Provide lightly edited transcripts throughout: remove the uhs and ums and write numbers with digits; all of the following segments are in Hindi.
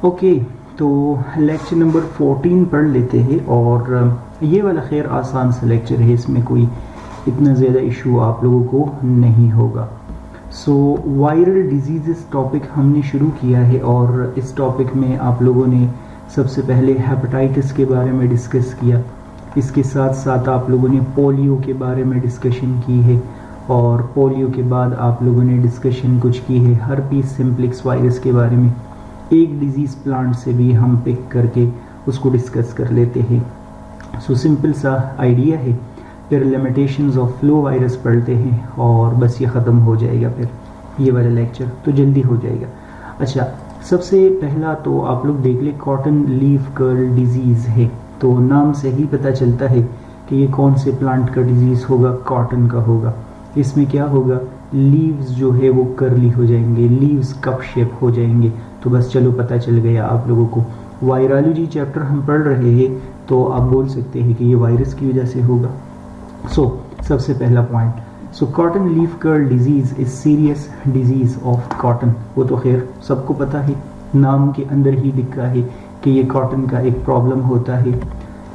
ओके, तो लेक्चर नंबर 14 पढ़ लेते हैं। और ये वाला खैर आसान सा लेक्चर है, इसमें कोई इतना ज़्यादा इशू आप लोगों को नहीं होगा। सो वायरल डिजीज़ टॉपिक हमने शुरू किया है और इस टॉपिक में आप लोगों ने सबसे पहले हेपेटाइटिस के बारे में डिस्कस किया। इसके साथ साथ आप लोगों ने पोलियो के बारे में डिस्कशन की है और पोलियो के बाद आप लोगों ने डिस्कशन कुछ की है हर्पीस सिम्प्लेक्स वायरस के बारे में। एक डिजीज़ प्लांट से भी हम पिक करके उसको डिस्कस कर लेते हैं। सो सिंपल सा आइडिया है। फिर लिमिटेशंस ऑफ फ्लो वायरस पढ़ते हैं और बस ये ख़त्म हो जाएगा। फिर ये वाला लेक्चर तो जल्दी हो जाएगा। अच्छा, सबसे पहला तो आप लोग देख ले, कॉटन लीफ कर्ल डिजीज़ है। तो नाम से ही पता चलता है कि ये कौन से प्लांट का डिजीज़ होगा, कॉटन का होगा। इसमें क्या होगा, लीव्स जो है वो कर्ली हो जाएंगे, लीव्स कप शेप हो जाएंगे। तो बस चलो पता चल गया आप लोगों को। वायरोलॉजी चैप्टर हम पढ़ रहे हैं तो आप बोल सकते हैं कि ये वायरस की वजह से होगा। सो सबसे पहला point, so cotton leaf curl disease is serious disease of cotton. वो तो खैर सबको पता है, नाम के अंदर ही लिखा है कि ये कॉटन का एक प्रॉब्लम होता है।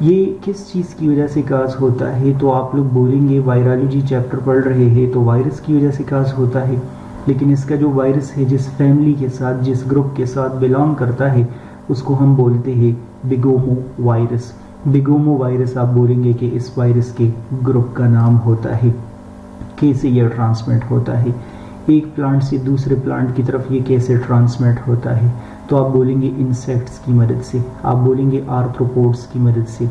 ये किस चीज़ की वजह से काज होता है, तो आप लोग बोलेंगे वायरोलॉजी चैप्टर पढ़ रहे हैं तो वायरस की वजह से काज होता है। लेकिन इसका जो वायरस है, जिस फैमिली के साथ, जिस ग्रुप के साथ बिलोंग करता है, उसको हम बोलते हैं बिगोमो वायरस। बिगोमो वायरस आप बोलेंगे कि इस वायरस के ग्रुप का नाम होता है। कैसे यह ट्रांसमिट होता है, एक प्लांट से दूसरे प्लांट की तरफ ये कैसे ट्रांसमिट होता है, तो आप बोलेंगे इंसेक्ट्स की मदद से, आप बोलेंगे आर्थ्रोपोड्स की मदद से।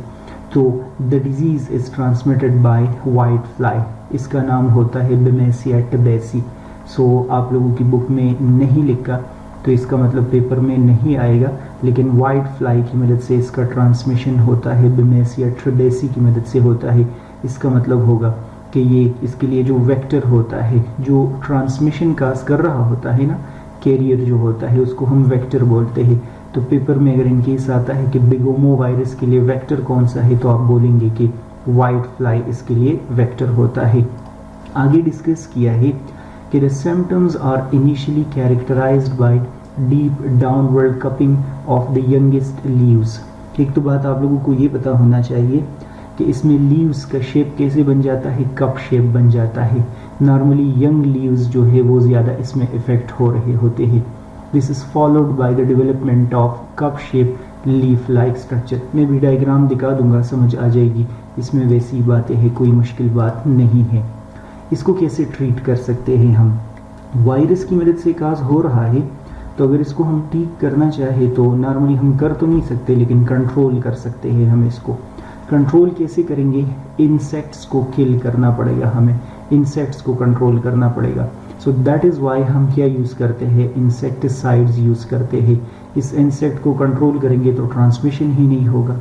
तो the disease is transmitted by white fly. इसका नाम होता है बिमेसिया टबेसी। सो आप लोगों की बुक में नहीं लिखा तो इसका मतलब पेपर में नहीं आएगा, लेकिन वाइट फ्लाई की मदद से इसका ट्रांसमिशन होता है, बिमेसिया टबेसी की मदद से होता है। इसका मतलब होगा कि ये इसके लिए जो वेक्टर होता है, जो ट्रांसमिशन काज कर रहा होता है ना, कैरियर जो होता है, उसको हम वेक्टर बोलते हैं। तो पेपर में अगर इनकेस आता है कि बिगोमो वायरस के लिए वेक्टर कौन सा है, तो आप बोलेंगे कि वाइट फ्लाई इसके लिए वेक्टर होता है। आगे डिस्कस किया है कि the symptoms are initially characterised by deep downward cupping of the youngest leaves. एक तो बात आप लोगों को ये पता होना चाहिए कि इसमें लीव्स का शेप कैसे बन जाता है, कप शेप बन जाता है। नॉर्मली यंग लीव्स जो है वो ज़्यादा इसमें इफेक्ट हो रहे होते हैं। This is followed by the development of cup shape leaf like structure. मैं भी डायग्राम दिखा दूंगा, समझ आ जाएगी। इसमें वैसी बातें हैं, कोई मुश्किल बात नहीं है। इसको कैसे ट्रीट कर सकते हैं हम, वायरस की मदद से काज हो रहा है, तो अगर इसको हम ठीक करना चाहे तो नॉर्मली हम कर तो नहीं सकते, लेकिन कंट्रोल कर सकते हैं। हम इसको कंट्रोल कैसे करेंगे, इंसेक्ट्स को किल करना पड़ेगा, हमें इंसेक्ट्स को कंट्रोल करना पड़ेगा। सो दैट इज़ वाई हम क्या यूज़ करते हैं, इंसेक्टिसाइड्स यूज़ करते हैं। इस इंसेक्ट को कंट्रोल करेंगे तो ट्रांसमिशन ही नहीं होगा।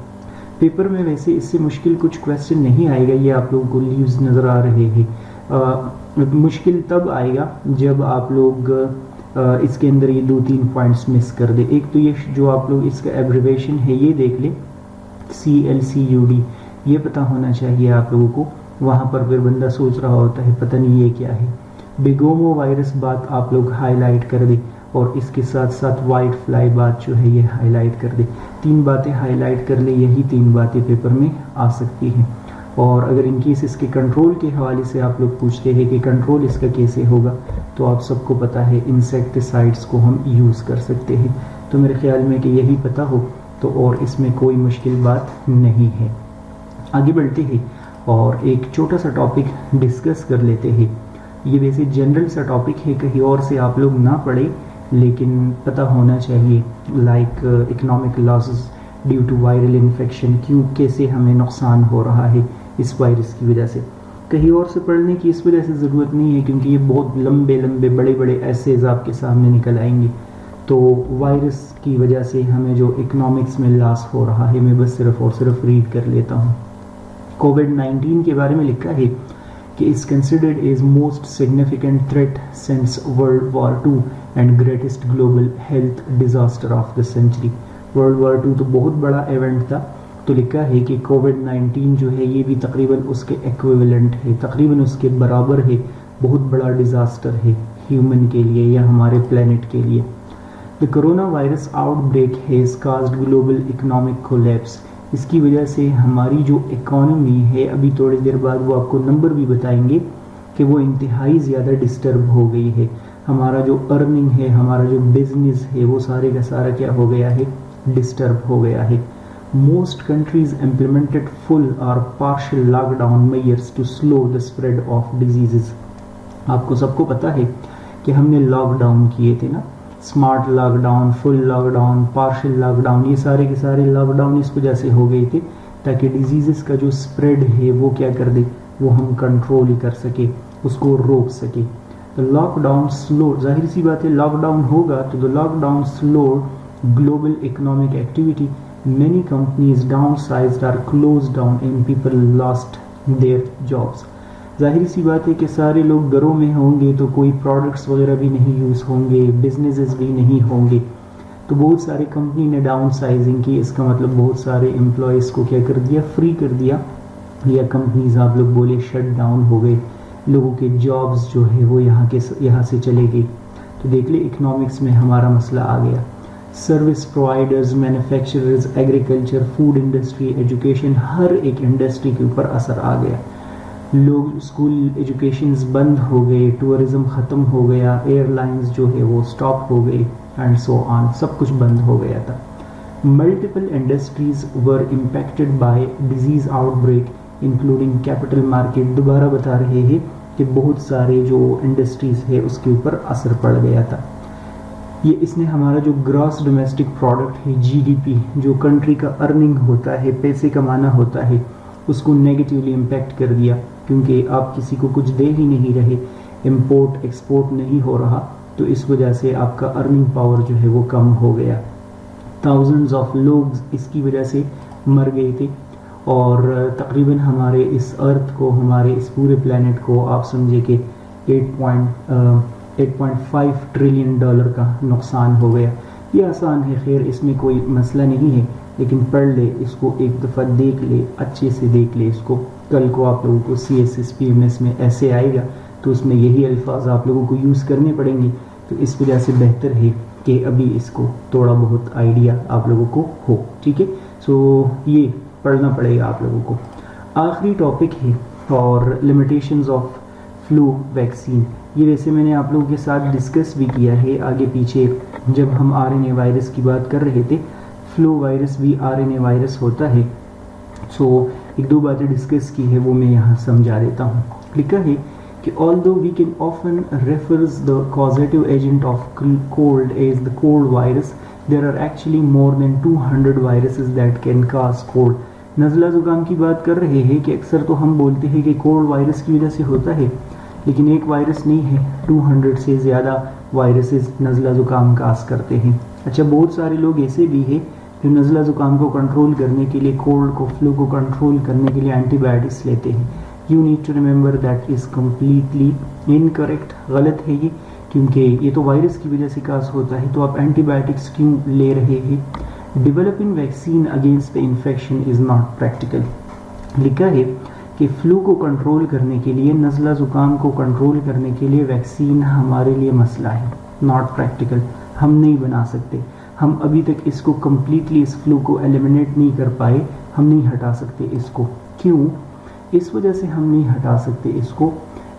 पेपर में वैसे इससे मुश्किल कुछ क्वेश्चन नहीं आएगा। ये आप लोगों को लीव्स नज़र आ रहे हैं, मुश्किल तब आएगा जब आप लोग इसके अंदर ये 2-3 पॉइंट्स मिस कर दे। एक तो ये जो आप लोग इसका एब्रिवेशन है ये देख ले, CLCUD, ये पता होना चाहिए आप लोगों को। वहाँ पर फिर बंदा सोच रहा होता है पता नहीं ये क्या है। बिगोमो वायरस बात आप लोग हाईलाइट कर दे और इसके साथ साथ वाइट फ्लाई बात जो है ये हाईलाइट कर दे। 3 बातें हाईलाइट कर ले, यही 3 बातें पेपर में आ सकती हैं। और अगर इनकेस इसके कंट्रोल के हवाले से आप लोग पूछते हैं कि कंट्रोल इसका कैसे होगा, तो आप सबको पता है इंसेक्टिसाइड्स को हम यूज़ कर सकते हैं। तो मेरे ख्याल में कि यही पता हो तो और इसमें कोई मुश्किल बात नहीं है। आगे बढ़ते हैं और एक छोटा सा टॉपिक डिस्कस कर लेते हैं। ये वैसे जनरल सा टॉपिक है, कहीं और से आप लोग ना पढ़े, लेकिन पता होना चाहिए। Like economic losses due to viral infection, क्यों कैसे हमें नुकसान हो रहा है इस वायरस की वजह से। कहीं और से पढ़ने की इस वजह से ज़रूरत नहीं है, क्योंकि ये बहुत लंबे लंबे बड़े बड़े एसेज आपके सामने निकल आएंगे। तो वायरस की वजह से हमें जो इकोनॉमिक्स में लॉस हो रहा है, मैं बस सिर्फ और सिर्फ रीड कर लेता हूँ। कोविड-19 के बारे में लिखा है कि is considered as most significant threat since world war II and greatest global health disaster of the century. World war II तो बहुत बड़ा इवेंट था, तो लिखा है कि कोविड-19 जो है ये भी तकरीबन उसके इक्विवेलेंट है, तकरीबन उसके बराबर है। बहुत बड़ा डिज़ास्टर है ह्यूमन के लिए या हमारे प्लेनेट के लिए। The corona virus outbreak has caused global economic collapse. इसकी वजह से हमारी जो इकॉनमी है, अभी थोड़ी देर बाद वो आपको नंबर भी बताएंगे कि वो इंतहाई ज़्यादा डिस्टर्ब हो गई है। हमारा जो अर्निंग है, हमारा जो बिजनेस है, वो सारे का सारा क्या हो गया है, डिस्टर्ब हो गया है। मोस्ट कंट्रीज इम्प्लीमेंटेड फुल और partial lockdown measures to slow the spread of diseases. आपको सबको पता है कि हमने लॉकडाउन किए थे ना, smart lockdown, full lockdown, partial lockdown, ये सारे के सारे लॉकडाउन इस वजह से हो गए थे ताकि डिजीज़ का जो स्प्रेड है वो क्या कर दे, वो हम कंट्रोल कर सके, उसको रोक सके। तो लॉकडाउन स्लो, जाहिर सी बात है लॉकडाउन होगा तो the lockdown slow global economic activity, many companies downsized और close down and people lost their jobs. जाहिर सी बात है कि सारे लोग घरों में होंगे तो कोई प्रोडक्ट्स वगैरह भी नहीं यूज़ होंगे, बिजनेसेस भी नहीं होंगे, तो बहुत सारे कंपनी ने डाउन साइजिंग की। इसका मतलब बहुत सारे एम्प्लॉयज़ को क्या कर दिया, फ्री कर दिया, या कंपनीज आप लोग बोले शट डाउन हो गए, लोगों के जॉब्स जो है वो यहाँ से चले गए। तो देख ले इकोनॉमिक्स में हमारा मसला आ गया। Service providers, manufacturers, agriculture, food industry, education, हर एक इंडस्ट्री के ऊपर असर आ गया। लोग स्कूल एजुकेशंस बंद हो गए, टूरिज्म ख़त्म हो गया, एयरलाइंस जो है वो स्टॉप हो गई एंड सो ऑन, सब कुछ बंद हो गया था। Multiple industries were impacted by disease outbreak including capital market. दोबारा बता रहे हैं कि बहुत सारे जो इंडस्ट्रीज़ है उसके ऊपर असर पड़ गया था। ये इसने हमारा जो ग्रॉस डोमेस्टिक प्रोडक्ट है, जीडीपी, जो कंट्री का अर्निंग होता है, पैसे कमाना होता है, उसको नेगेटिवली इम्पैक्ट कर दिया, क्योंकि आप किसी को कुछ दे ही नहीं रहे, इंपोर्ट एक्सपोर्ट नहीं हो रहा, तो इस वजह से आपका अर्निंग पावर जो है वो कम हो गया। थाउजेंड्स ऑफ लोग इसकी वजह से मर गए थे और तकरीबन हमारे इस अर्थ को, हमारे इस पूरे प्लेनेट को आप समझे कि 8.5 ट्रिलियन डॉलर का नुकसान हो गया। ये आसान है, खैर इसमें कोई मसला नहीं है, लेकिन पढ़ ले इसको, एक दफ़ा देख ले, अच्छे से देख ले इसको। कल को आप लोगों को CSS PMS में ऐसे आएगा तो उसमें यही अल्फाज आप लोगों को यूज़ करने पड़ेंगे। तो इस वजह से बेहतर है कि अभी इसको थोड़ा बहुत आइडिया आप लोगों को हो, ठीक है। सो ये पढ़ना पड़ेगा आप लोगों को। आखिरी टॉपिक है और लिमिटेशंस ऑफ फ्लू वैक्सीन। ये वैसे मैंने आप लोगों के साथ डिस्कस भी किया है आगे पीछे, जब हम RNA वायरस की बात कर रहे थे। फ्लू वायरस भी RNA वायरस होता है। सो एक दो बातें डिस्कस की है, वो मैं यहाँ समझा देता हूँ। लिखा है कि although we can often refers the causative agent of cold as the cold virus, there are actually more than 200 viruses that can cause cold। नज़ला ज़ुकाम की बात कर रहे हैं कि अक्सर तो हम बोलते हैं कि कोल्ड वायरस की वजह से होता है, लेकिन एक वायरस नहीं है, 200 से ज़्यादा वायरसेस नज़ला ज़ुकाम काज करते हैं। अच्छा, बहुत सारे लोग ऐसे भी हैं जो नज़ला ज़ुकाम को कंट्रोल करने के लिए, कोल्ड को, फ्लू को कंट्रोल करने के लिए एंटीबायोटिक्स लेते हैं। You need to remember that is completely incorrect, गलत है ये, क्योंकि ये तो वायरस की वजह से काज होता है, तो आप एंटीबायोटिक्स क्यों ले रहे हैं। Developing vaccine against the infection is not practical. लिखा है कि फ्लू को कंट्रोल करने के लिए, नज़ला ज़ुकाम को कंट्रोल करने के लिए वैक्सीन हमारे लिए मसला है, नॉट प्रैक्टिकल। हम नहीं बना सकते, हम अभी तक इसको कम्प्लीटली, इस फ्लू को एलिमिनेट नहीं कर पाए, हम नहीं हटा सकते इसको। क्यों? इस वजह से हम नहीं हटा सकते इसको,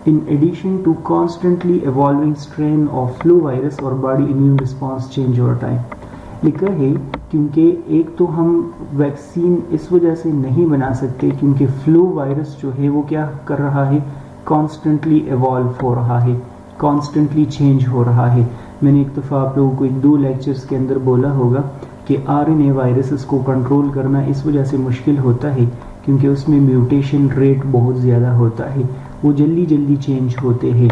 in addition to constantly evolving strain of flu virus और body immune response change over time. लिखा है क्योंकि एक तो हम वैक्सीन इस वजह से नहीं बना सकते क्योंकि फ्लू वायरस जो है वो क्या कर रहा है, कॉन्स्टेंटली इवॉल्व हो रहा है, कॉन्स्टेंटली चेंज हो रहा है। मैंने एक दफ़ा आप लोगों को 2 लेक्चर्स के अंदर बोला होगा कि RNA वायरसेस को कंट्रोल करना इस वजह से मुश्किल होता है क्योंकि उसमें म्यूटेशन रेट बहुत ज़्यादा होता है, वो जल्दी जल्दी चेंज होते हैं।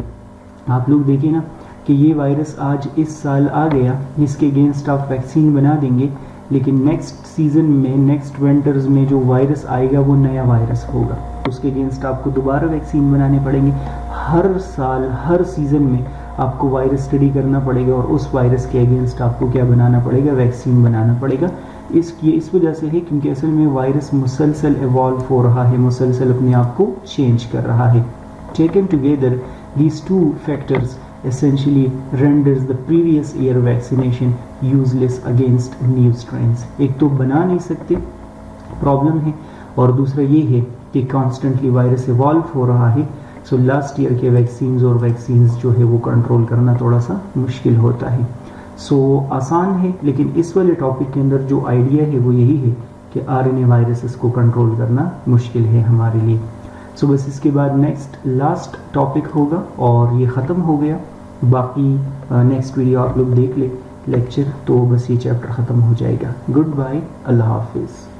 आप लोग देखिए ना कि ये वायरस आज इस साल आ गया, इसके अगेंस्ट आप वैक्सीन बना देंगे, लेकिन नेक्स्ट सीज़न में, नेक्स्ट विंटर्स में जो वायरस आएगा वो नया वायरस होगा, उसके अगेंस्ट आपको दोबारा वैक्सीन बनाने पड़ेंगे। हर साल, हर सीज़न में आपको वायरस स्टडी करना पड़ेगा और उस वायरस के अगेंस्ट आपको क्या बनाना पड़ेगा, वैक्सीन बनाना पड़ेगा। ये इस वजह से है क्योंकि असल में वायरस मुसलसल इवॉल्व हो रहा है, मुसलसल अपने आप को चेंज कर रहा है। Taken together these two factors essentially renders the previous year vaccination useless against new strains। एक तो बना नहीं सकते, प्रॉब्लम है, और दूसरा ये है कि कॉन्स्टेंटली वायरस इवॉल्व हो रहा है, सो लास्ट ईयर के वैक्सीन्स जो है वो कंट्रोल करना थोड़ा सा मुश्किल होता है। सो आसान है, लेकिन इस वाले टॉपिक के अंदर जो आइडिया है वो यही है कि आरएनए वायरसेस को कंट्रोल करना मुश्किल है हमारे लिए। सो बस इसके बाद नेक्स्ट लास्ट टॉपिक होगा और ये ख़त्म हो गया। बाकी नेक्स्ट वीडियो आप लोग देख ले लेक्चर, तो बस ये चैप्टर ख़त्म हो जाएगा। गुड बाय, अल्लाह हाफिज़।